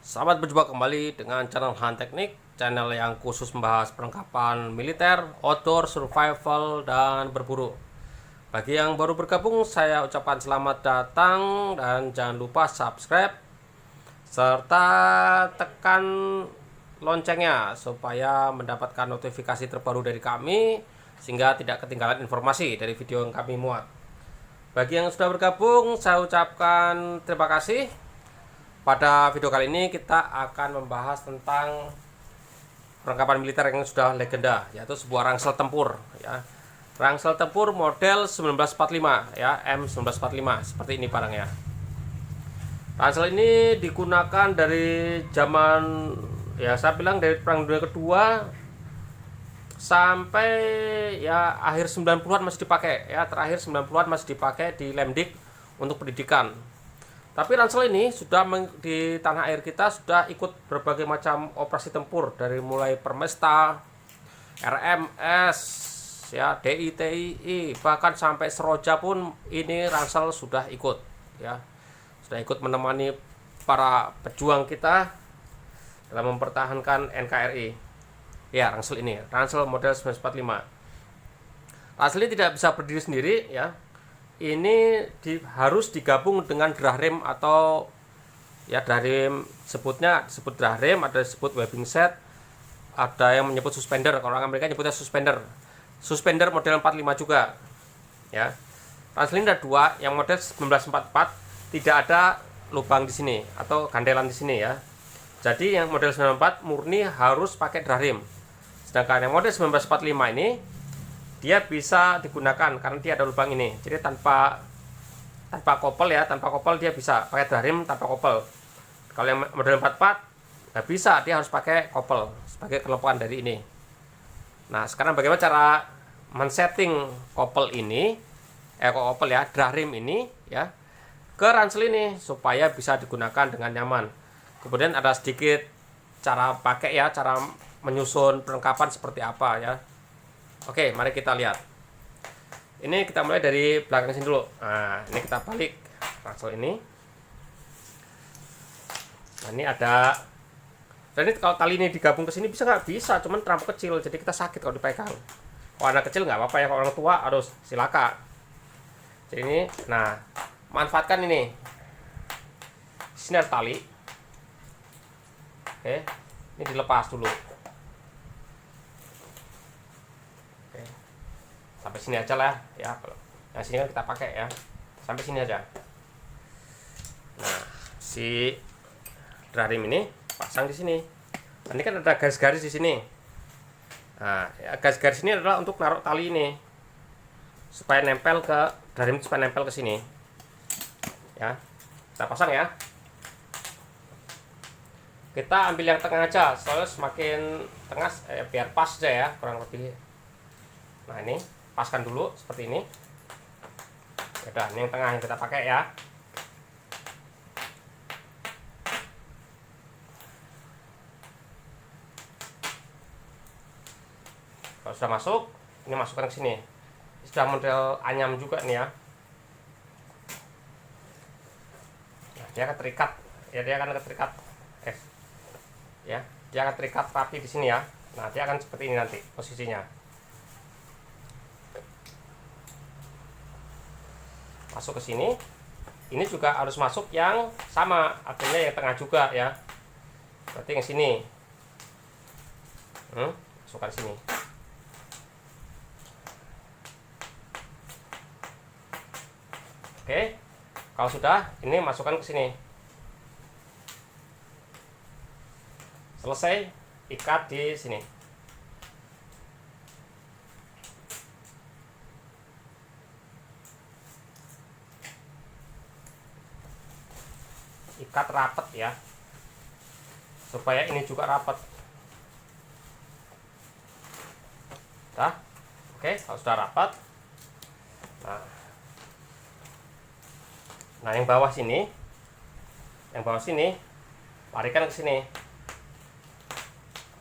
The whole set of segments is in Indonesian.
Selamat berjumpa kembali dengan channel Han Teknik, channel yang khusus membahas perlengkapan militer, outdoor, survival, dan berburu. Bagi yang baru bergabung, saya ucapkan selamat datang dan jangan lupa subscribe serta tekan loncengnya supaya mendapatkan notifikasi terbaru dari kami sehingga tidak ketinggalan informasi dari video yang kami muat. Bagi yang sudah bergabung, saya ucapkan terima kasih. Pada video kali ini kita akan membahas tentang perlengkapan militer yang sudah legenda, yaitu sebuah ransel tempur ya. Ransel tempur model 1945 ya, M1945 seperti ini barangnya. Ransel ini digunakan dari zaman ya saya bilang dari Perang Dunia Kedua sampai ya akhir 90-an masih dipakai ya, terakhir 90-an masih dipakai di Lemdik untuk pendidikan. Tapi ransel ini sudah di tanah air kita sudah ikut berbagai macam operasi tempur, dari mulai Permesta, RMS, ya DITII, bahkan sampai Seroja pun ini ransel sudah ikut, ya sudah ikut menemani para pejuang kita dalam mempertahankan NKRI. Ya ransel ini, ransel model 1945. Ransel ini tidak bisa berdiri sendiri, ya. Ini harus digabung dengan drahrim atau ya drahrim, disebut drahrim, ada disebut webbing set, ada yang menyebut suspender, kalau orang Amerika nyebutnya suspender model 45 juga ya. Ransel ini ada dua, yang model 1944 tidak ada lubang di sini atau gandelan di sini ya, jadi yang model 94 murni harus pakai drahrim. Sedangkan yang model 1945 ini dia bisa digunakan karena dia ada lubang ini, jadi tanpa kopel ya, tanpa kopel dia bisa pakai drahrim tanpa kopel. Kalau yang model 44 nggak bisa, dia harus pakai kopel sebagai kelengkapan dari ini. Nah sekarang bagaimana cara men-setting kopel ini, kopel ya, drahrim ini ya ke ransel ini supaya bisa digunakan dengan nyaman. Kemudian ada sedikit cara pakai ya, cara menyusun perlengkapan seperti apa ya. Oke, mari kita lihat. Ini kita mulai dari belakang sini dulu. Nah, ini kita balik ransel ini. Nah, ini ada. Dan ini kalau tali ini digabung ke sini bisa nggak? Bisa, cuman terlalu kecil, jadi kita sakit kalau dipegang. Kalau anak kecil nggak apa-apa ya, kalau orang tua harus silakan. Jadi ini, nah, manfaatkan ini. Sini ada tali. Oke, ini dilepas dulu. Sampai sini aja lah ya, yang sini kan kita pakai ya, sampai sini aja. Nah si drahrim ini pasang di sini. Nah, ini kan ada garis-garis di sini. Nah ya, garis-garis ini adalah untuk naruh tali ini supaya nempel ke drahrim, supaya nempel ke sini ya. Kita pasang ya, kita ambil yang tengah aja, soalnya semakin tengah biar pas aja ya, kurang lebih. Nah ini paskan dulu seperti ini. Udah, ini yang tengah yang kita pakai ya. Kalau sudah masuk, ini masukkan ke sini. Sudah model anyam juga nih ya. Nah, dia akan terikat. Ya, dia akan terikat. Ya, dia akan terikat rapi di sini ya. Nah, dia akan seperti ini nanti posisinya. Masuk ke sini, ini juga harus masuk yang sama, artinya yang tengah juga ya. Berarti yang sini, masukkan sini. Oke, kalau sudah, ini masukkan ke sini. Selesai, ikat di sini. Ikat rapat ya, supaya ini juga rapat. Nah, oke, kalau sudah rapat, nah yang bawah sini, larikan ke sini.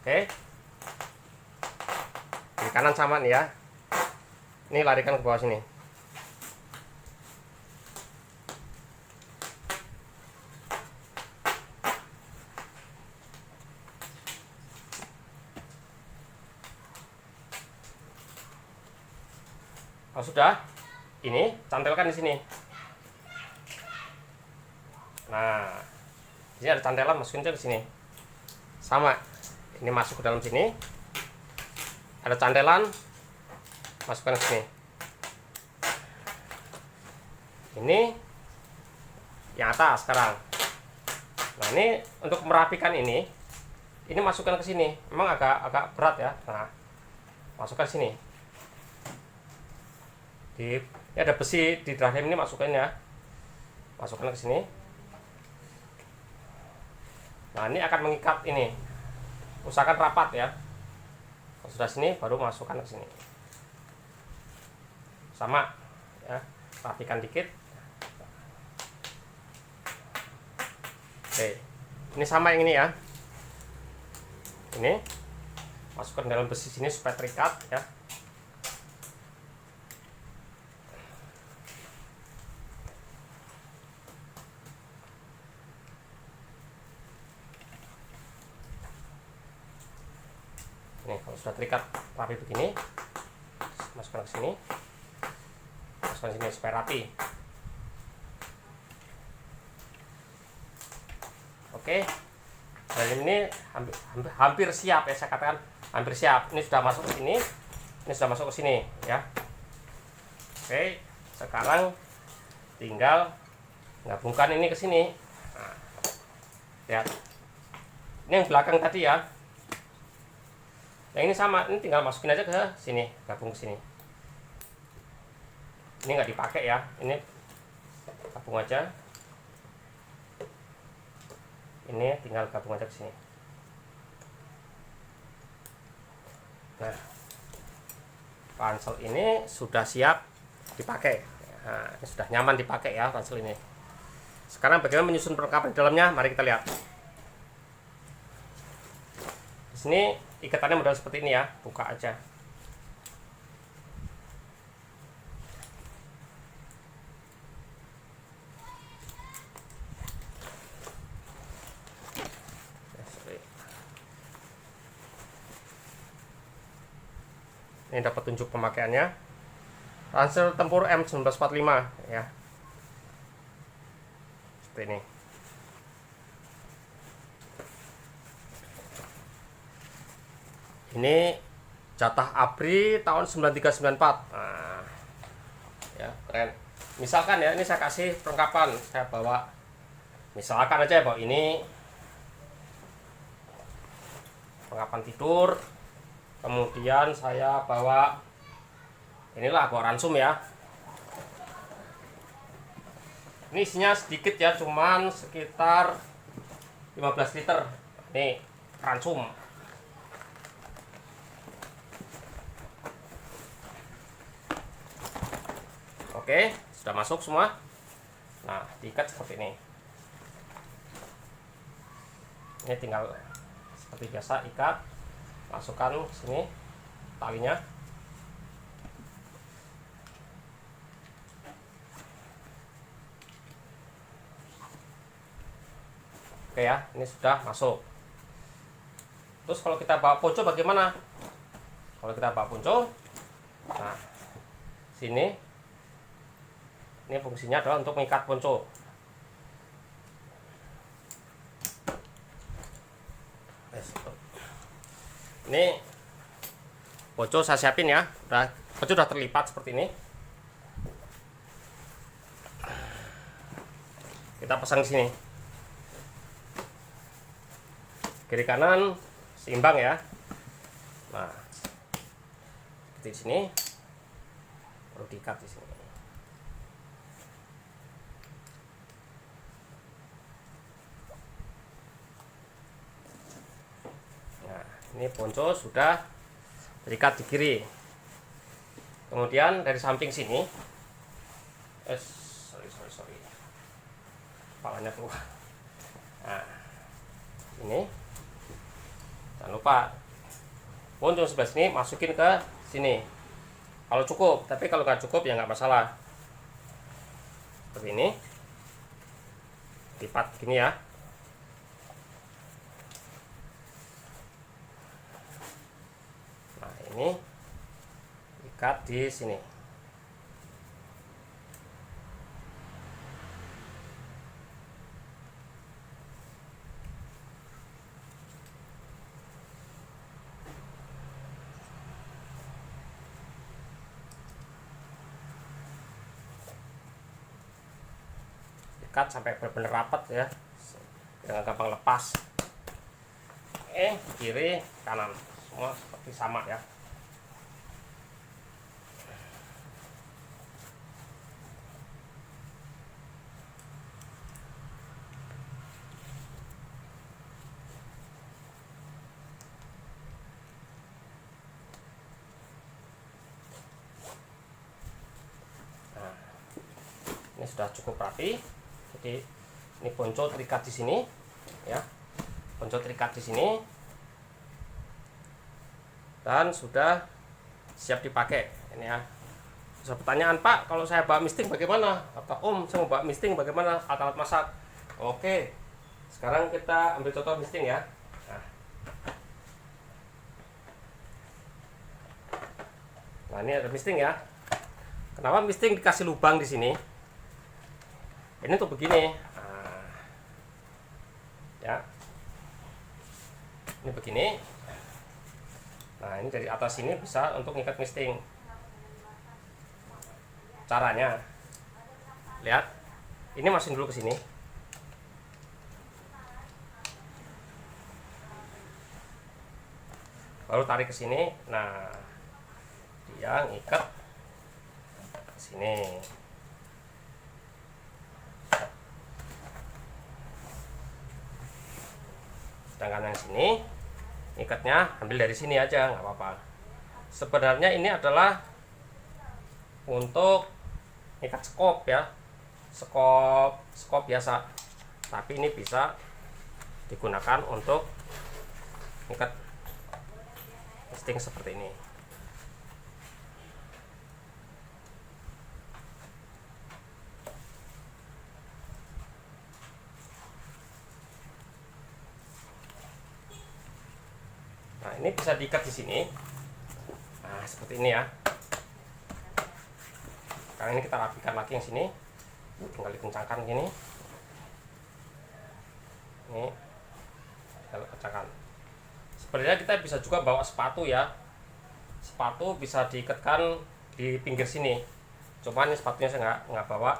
Oke, di kanan sama nih ya, ini larikan ke bawah sini. Kalau sudah, ini cantelkan di sini. Nah, ini ada cantelan, masukin ke sini. Sama, ini masuk ke dalam sini. Ada cantelan, masukkan ke sini. Ini yang atas sekarang. Nah, ini untuk merapikan ini masukkan ke sini. Memang agak berat ya. Nah, masukkan sini. Ini ada besi di drum ini, masukkan ya. Masukkan ke sini. Nah, ini akan mengikat ini. Usahakan rapat ya. Kalau sudah sini baru masukkan ke sini. Sama ya, rapikan dikit. Oke. Ini sama yang ini ya. Ini masukkan dalam besi sini supaya terikat ya. Ini kalau sudah terikat rapi begini, masukkan ke sini, masukkan ke sini supaya rapi. Oke, dan ini hampir siap ya, saya katakan hampir siap. Ini sudah masuk ke sini, ini sudah masuk ke sini ya. Oke, sekarang tinggal gabungkan ini ke sini. Nah, lihat, ini yang belakang tadi ya. Yang ini sama, ini tinggal masukin aja ke sini, gabung ke sini. Ini nggak dipakai ya, ini gabung aja. Ini tinggal gabung aja ke sini. Nah, ransel ini sudah siap dipakai. Nah, ini sudah nyaman dipakai ya ransel ini. Sekarang bagaimana menyusun perlengkapan di dalamnya? Mari kita lihat. Di sini ikatannya model seperti ini ya, buka aja. Ini dapat tunjuk pemakaiannya. Ransel tempur M1945 ya. Seperti ini. Ini jatah ABRI tahun 9394. Nah, ya keren. Misalkan ya, ini saya kasih perlengkapan, saya bawa, misalkan aja bawa ini perlengkapan tidur, kemudian saya bawa inilah, bawa ransum ya. Ini isinya sedikit ya, cuman sekitar 15 liter. Nih ransum. Oke, sudah masuk semua. Nah, diikat seperti ini. Ini tinggal seperti biasa, ikat, masukkan sini talinya. Oke ya, ini sudah masuk. Terus kalau kita bawa ponco bagaimana? Kalau kita bawa ponco, nah sini. Ini fungsinya adalah untuk mengikat ponco. Ini ponco saya siapin ya. Ponco sudah terlipat seperti ini. Kita pasang di sini. Kiri kanan seimbang ya. Nah, seperti di sini. Perlu diikat di sini. Ini ponco sudah terikat di kiri. Kemudian dari samping sini, sorry, kepalanya keluar. Nah, ini jangan lupa ponco sebelah sini masukin ke sini. Kalau cukup, tapi kalau nggak cukup ya nggak masalah. Seperti ini, lipat gini ya. Ini ikat di sini. ikat sampai benar-benar rapat ya, jangan gampang lepas. Kiri kanan semua seperti sama ya. Ini sudah cukup rapi. Jadi ini ponco terikat di sini ya, ponco terikat di sini dan sudah siap dipakai ini ya. Bisa pertanyaan, Pak, kalau saya bawa misting bagaimana? Atau Om, saya mau bawa misting bagaimana alat-alat masak? Oke, sekarang kita ambil contoh misting ya. Nah, ini ada misting ya. Kenapa misting dikasih lubang di sini? Ini tuh begini, ya, ini begini. Nah, ini dari atas ini bisa untuk ngikat misting. Caranya, lihat, ini masukin dulu ke sini. Baru tarik ke sini. Nah, dia ngikat ke sini. Sedangkan yang sini ikatnya ambil dari sini aja, nggak apa-apa. Sebenarnya ini adalah untuk ikat skop ya, skop biasa, tapi ini bisa digunakan untuk ikat misting seperti ini. Nah, ini bisa diikat di sini. Nah, seperti ini ya. Sekarang ini kita rapikan lagi yang sini. Tinggal dikencangkan gini. Ini tinggal kencangkan. Sebenarnya kita bisa juga bawa sepatu ya. Sepatu bisa diikatkan di pinggir sini. Cuman ini sepatunya saya nggak bawa.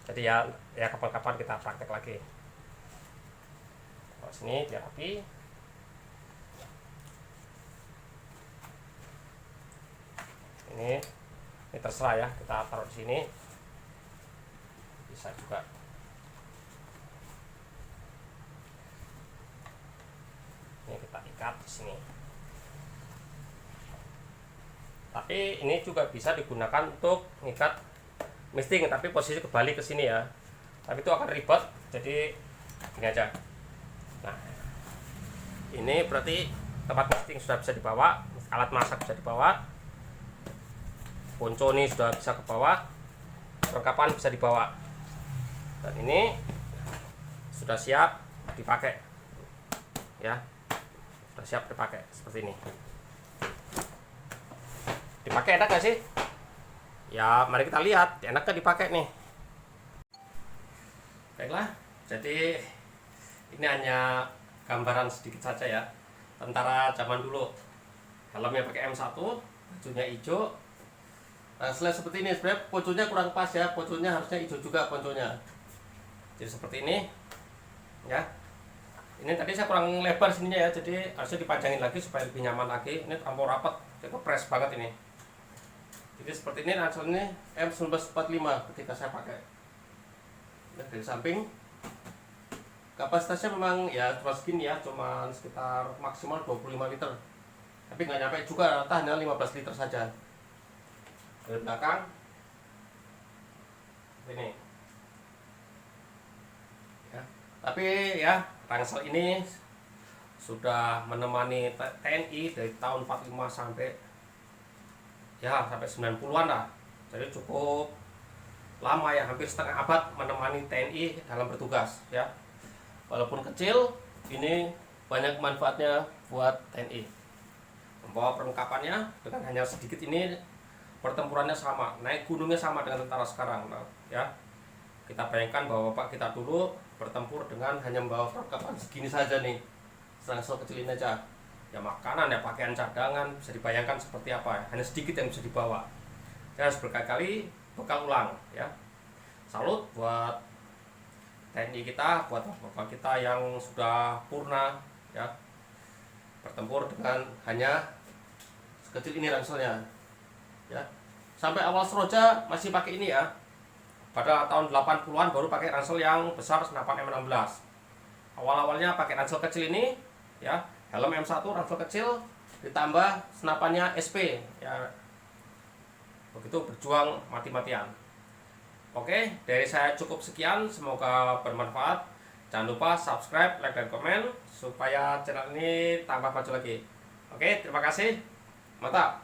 Jadi ya kapan-kapan kita praktek lagi. Bawa sini biar rapi. Ini terserah ya, kita taruh di sini bisa juga. Ini kita ikat di sini. Tapi ini juga bisa digunakan untuk ngikat misting, tapi posisi kebalik ke sini ya. Tapi itu akan ribet, jadi gini aja. Nah, ini berarti tempat misting sudah bisa dibawa, alat masak bisa dibawa. Ponco ini sudah bisa ke bawah, perlengkapan bisa dibawa, dan ini sudah siap dipakai ya, sudah siap dipakai seperti ini. Dipakai enak gak sih? Ya, mari kita lihat enak gak dipakai nih. Baiklah, jadi ini hanya gambaran sedikit saja ya, tentara zaman dulu. Helmnya pakai M1, bajunya hijau. Nah, selain seperti ini, sebenarnya ponconya kurang pas ya, ponconya harusnya hijau juga ponconya. Jadi seperti ini ya. Ini tadi saya kurang lebar sininya ya, jadi harusnya dipanjangin lagi supaya lebih nyaman lagi. Ini terlampau rapat, jadi kepres banget ini. Jadi seperti ini hasilnya M1945 ketika saya pakai. Nah, dari samping kapasitasnya memang ya cuma segini ya, cuma sekitar maksimal 25 liter. Tapi nggak nyampe juga, rata hanya 15 liter saja. Dari belakang ini ya. Tapi ya rangsel ini sudah menemani TNI dari tahun 45 sampai 90-an lah. Jadi cukup lama ya, hampir setengah abad menemani TNI dalam bertugas ya. Walaupun kecil, ini banyak manfaatnya buat TNI. Membawa perlengkapannya dengan hanya sedikit ini, pertempurannya sama, naik gunungnya sama dengan tentara sekarang, nah, ya. Kita bayangkan bahwa Bapak kita dulu bertempur dengan hanya membawa perlengkapan segini saja nih, serangsel kecil ini aja. Ya makanan, ya pakaian cadangan, bisa dibayangkan seperti apa, hanya sedikit yang bisa dibawa. Saya harus berkali-kali bekal ulang, ya. Salut buat TNI kita, buat bapak kita yang sudah purna ya, bertempur dengan hanya sekecil ini ranselnya ya. Sampai awal Seroja masih pakai ini ya. Pada tahun 80-an baru pakai ransel yang besar senapan M16. Awal-awalnya pakai ransel kecil ini ya, helm M1 ransel kecil ditambah senapannya SP ya. Begitu berjuang mati-matian. Oke, dari saya cukup sekian, semoga bermanfaat. Jangan lupa subscribe, like, dan komen supaya channel ini tambah maju lagi. Oke, terima kasih. Mantap.